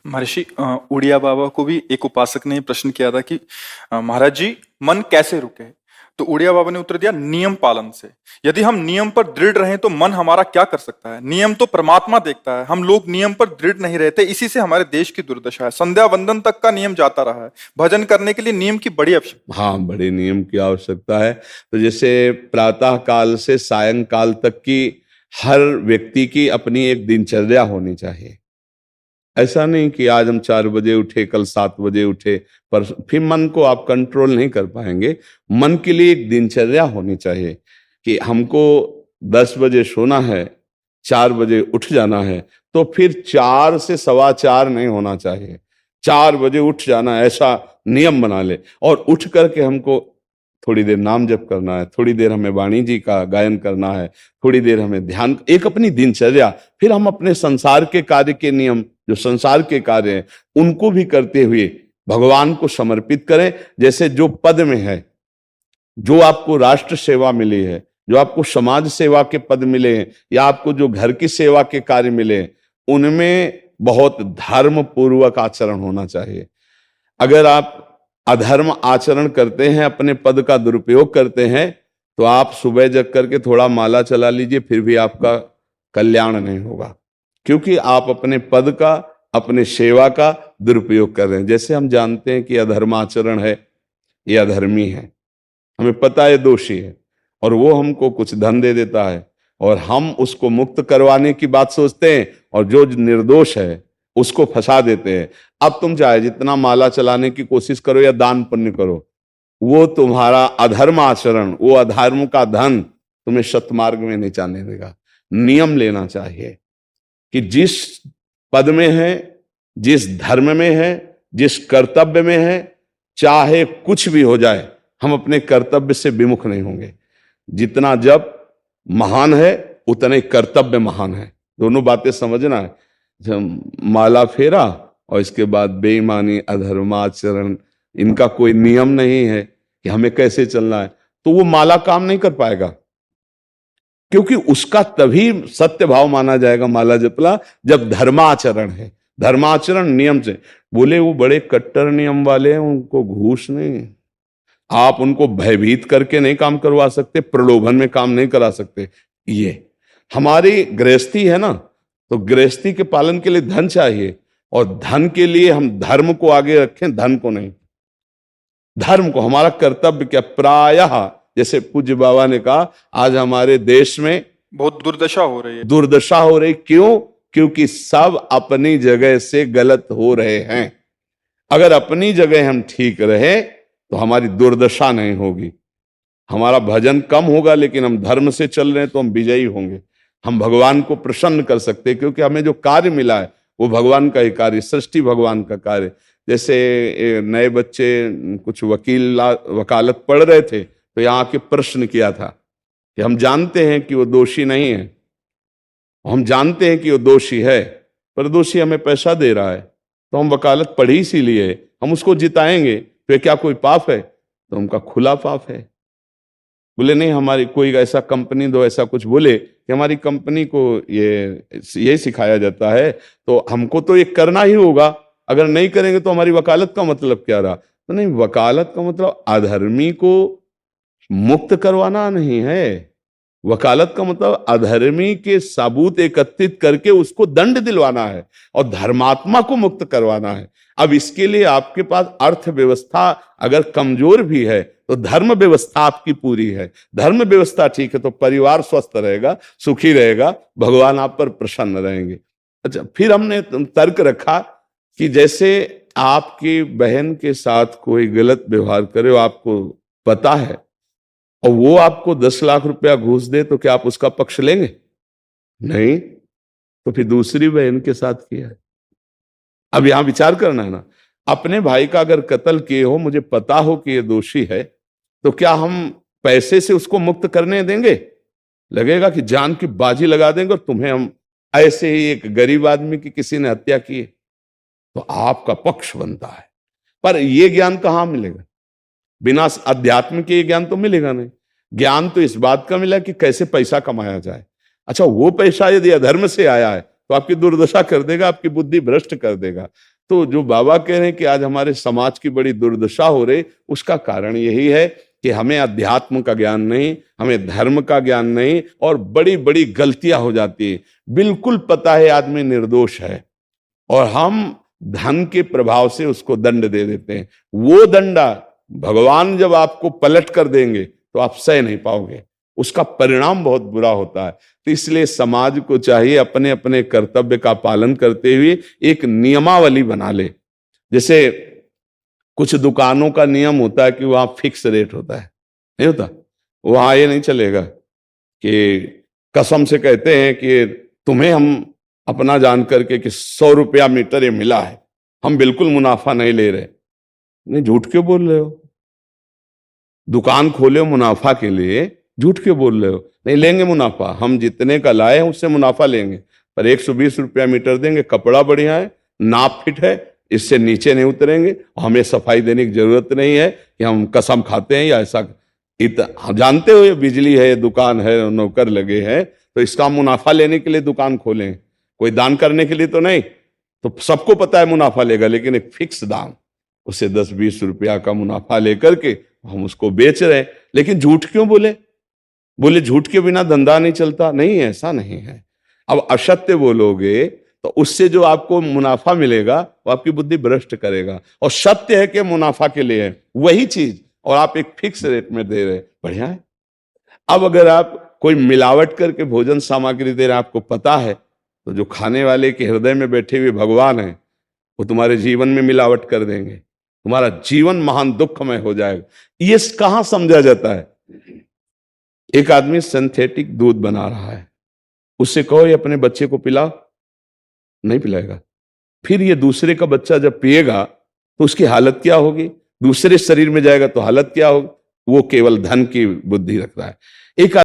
महर्षि उड़िया बाबा को भी एक उपासक ने प्रश्न किया था कि महाराज जी, मन कैसे रुके? तो उड़िया बाबा ने उत्तर दिया, नियम पालन से। यदि हम नियम पर दृढ़ रहें तो मन हमारा क्या कर सकता है? नियम तो परमात्मा देखता है, हम लोग नियम पर दृढ़ नहीं रहते, इसी से हमारे देश की दुर्दशा है। संध्या वंदन तक का नियम जाता रहा है, भजन करने के लिए नियम की बड़ी आवश्यकता। हाँ, बड़े नियम की आवश्यकता है। तो जैसे प्रातः काल से सायंकाल तक की हर व्यक्ति की अपनी एक दिनचर्या होनी चाहिए। ऐसा नहीं कि आज हम 4 बजे उठे, कल 7 बजे उठे, पर फिर मन को आप कंट्रोल नहीं कर पाएंगे। मन के लिए एक दिनचर्या होनी चाहिए कि हमको 10 बजे सोना है, 4 बजे उठ जाना है, तो फिर 4 से 4:15 नहीं होना चाहिए, 4 बजे उठ जाना, ऐसा नियम बना ले। और उठ करके हमको थोड़ी देर नाम जप करना है, थोड़ी देर हमें वाणी जी का गायन करना है, थोड़ी देर हमें ध्यान, एक अपनी दिनचर्या। फिर हम अपने संसार के कार्य के नियम, जो संसार के कार्य हैं, उनको भी करते हुए भगवान को समर्पित करें। जैसे जो पद में है, जो आपको राष्ट्र सेवा मिली है, जो आपको समाज सेवा के पद मिले हैं, या आपको जो घर की सेवा के कार्य मिले हैं, उनमें बहुत धर्म पूर्वक आचरण होना चाहिए। अगर आप अधर्म आचरण करते हैं, अपने पद का दुरुपयोग करते हैं, तो आप सुबह जग करके थोड़ा माला चला लीजिए, फिर भी आपका कल्याण नहीं होगा, क्योंकि आप अपने पद का, अपने सेवा का दुरुपयोग कर रहे हैं। जैसे हम जानते हैं कि अधर्म आचरण है, ये अधर्मी है, हमें पता है दोषी है, और वो हमको कुछ धन दे देता है, और हम उसको मुक्त करवाने की बात सोचते हैं, और जो निर्दोष है उसको फंसा देते हैं। अब तुम चाहे जितना माला चलाने की कोशिश करो या दान पुण्य करो, वो तुम्हारा अधर्म आचरण, वो अधर्म का धन तुम्हें सतमार्ग में नहीं जाने देगा। नियम लेना चाहिए कि जिस पद में है, जिस धर्म में है, जिस कर्तव्य में है, चाहे कुछ भी हो जाए, हम अपने कर्तव्य से विमुख नहीं होंगे। जितना जप महान है, उतने कर्तव्य महान है। दोनों बातें समझना है। माला फेरा और इसके बाद बेईमानी, अधर्माचरण, इनका कोई नियम नहीं है कि हमें कैसे चलना है, तो वो माला काम नहीं कर पाएगा, क्योंकि उसका तभी सत्य भाव माना जाएगा माला जपला जब धर्माचरण है। धर्माचरण नियम से। बोले वो बड़े कट्टर नियम वाले हैं, उनको घूस नहीं, आप उनको भयभीत करके नहीं काम करवा सकते, प्रलोभन में काम नहीं करा सकते। ये हमारी गृहस्थी है ना, तो गृहस्थी के पालन के लिए धन चाहिए, और धन के लिए हम धर्म को आगे रखें, धन को नहीं। धर्म को, हमारा कर्तव्य क्या, प्रायः जैसे पूज्य बाबा ने कहा, आज हमारे देश में बहुत दुर्दशा हो रही है। दुर्दशा हो रही, क्यों? क्योंकि सब अपनी जगह से गलत हो रहे हैं। अगर अपनी जगह हम ठीक रहे तो हमारी दुर्दशा नहीं होगी, हमारा भजन कम होगा, लेकिन हम धर्म से चल रहे हैं तो हम विजयी होंगे। हम भगवान को प्रसन्न कर सकते हैं, क्योंकि हमें जो कार्य मिला है वो भगवान का ही कार्य, सृष्टि भगवान का कार्य। जैसे नए बच्चे कुछ वकालत पढ़ रहे थे, तो यहाँ के प्रश्न किया था कि हम जानते हैं कि वो दोषी नहीं है, हम जानते हैं कि वो दोषी है, पर दोषी हमें पैसा दे रहा है, तो हम वकालत पढ़ी इसीलिए, हम उसको जिताएंगे, तो क्या कोई पाप है? तो उनका खुला पाप है। बोले नहीं, हमारी कोई ऐसा कंपनी दो, ऐसा कुछ बोले कि हमारी कंपनी को ये सिखाया जाता है, तो हमको तो ये करना ही होगा, अगर नहीं करेंगे तो हमारी वकालत का मतलब क्या रहा? तो नहीं, वकालत का मतलब अधर्मी को मुक्त करवाना नहीं है। वकालत का मतलब अधर्मी के सबूत एकत्रित करके उसको दंड दिलवाना है, और धर्मात्मा को मुक्त करवाना है। अब इसके लिए आपके पास अर्थव्यवस्था अगर कमजोर भी है, तो धर्म व्यवस्था आपकी पूरी है। धर्म व्यवस्था ठीक है तो परिवार स्वस्थ रहेगा, सुखी रहेगा, भगवान आप पर प्रसन्न रहेंगे। अच्छा, फिर हमने तर्क रखा कि जैसे आपकी बहन के साथ कोई गलत व्यवहार करे, आपको पता है, और वो आपको 10 लाख रुपया घूस दे, तो क्या आप उसका पक्ष लेंगे? नहीं, तो फिर दूसरी बहन के साथ किया है। अब यहां विचार करना है ना, अपने भाई का अगर कत्ल किए हो, मुझे पता हो कि ये दोषी है, तो क्या हम पैसे से उसको मुक्त करने देंगे? लगेगा कि जान की बाजी लगा देंगे, और तुम्हें हम ऐसे ही एक गरीब आदमी की किसी ने हत्या की है, तो आपका पक्ष बनता है। पर यह ज्ञान कहां मिलेगा? बिना अध्यात्म के ज्ञान तो मिलेगा नहीं। ज्ञान तो इस बात का मिला कि कैसे पैसा कमाया जाए। अच्छा, वो पैसा यदि अधर्म से आया है तो आपकी दुर्दशा कर देगा, आपकी बुद्धि भ्रष्ट कर देगा। तो जो बाबा कह रहे हैं कि आज हमारे समाज की बड़ी दुर्दशा हो रही, उसका कारण यही है कि हमें अध्यात्म का ज्ञान नहीं, हमें धर्म का ज्ञान नहीं, और बड़ी बड़ी गलतियां हो जाती है। बिल्कुल पता है आदमी निर्दोष है और हम धन के प्रभाव से उसको दंड दे देते हैं। वो दंडा भगवान जब आपको पलट कर देंगे तो आप सह नहीं पाओगे, उसका परिणाम बहुत बुरा होता है। तो इसलिए समाज को चाहिए अपने अपने कर्तव्य का पालन करते हुए एक नियमावली बना ले। जैसे कुछ दुकानों का नियम होता है कि वहां फिक्स रेट होता है, नहीं होता? वहां ये नहीं चलेगा कि कसम से कहते हैं कि तुम्हें हम अपना जान करके कि 100 रुपया मीटर ये मिला है, हम बिल्कुल मुनाफा नहीं ले रहे। नहीं, झूठ क्यों बोल रहे हो? दुकान खोले हो मुनाफा के लिए, झूठ क्यों बोल रहे हो? नहीं लेंगे मुनाफा, हम जितने का लाए हैं उससे मुनाफा लेंगे, पर 120 रुपया मीटर देंगे, कपड़ा बढ़िया है, नाप फिट है, इससे नीचे नहीं उतरेंगे, हमें सफाई देने की जरूरत नहीं है कि हम कसम खाते हैं या ऐसा। हम जानते हो ये बिजली है, दुकान है, नौकर लगे हैं, तो इसका मुनाफा लेने के लिए दुकान खोलें, कोई दान करने के लिए तो नहीं। तो सबको पता है मुनाफा लेगा, लेकिन एक फिक्स दाम, उसे 10-20 रुपया का मुनाफा लेकर के हम उसको बेच रहे हैं। लेकिन झूठ क्यों बोले? बोले झूठ के बिना धंधा नहीं चलता। नहीं, ऐसा नहीं है। अब असत्य बोलोगे तो उससे जो आपको मुनाफा मिलेगा वो आपकी बुद्धि भ्रष्ट करेगा, और सत्य है कि मुनाफा के लिए है वही चीज, और आप एक फिक्स रेट में दे रहे, बढ़िया है। अब अगर आप कोई मिलावट करके भोजन सामग्री दे रहे हैं, आपको पता है, तो जो खाने वाले के हृदय में बैठे हुए भगवान है वो तुम्हारे जीवन में मिलावट कर देंगे, तुम्हारा जीवन महान दुखमय हो जाएगा। ये कहां समझा जाता है? एक आदमी सिंथेटिक दूध बना रहा है, उससे कहो ये अपने बच्चे को पिलाओ, नहीं पिलाएगा। फिर ये दूसरे का बच्चा जब पिएगा तो उसकी हालत क्या होगी? दूसरे शरीर में जाएगा तो हालत क्या होगी? वो केवल धन की बुद्धि रख रहा है। एक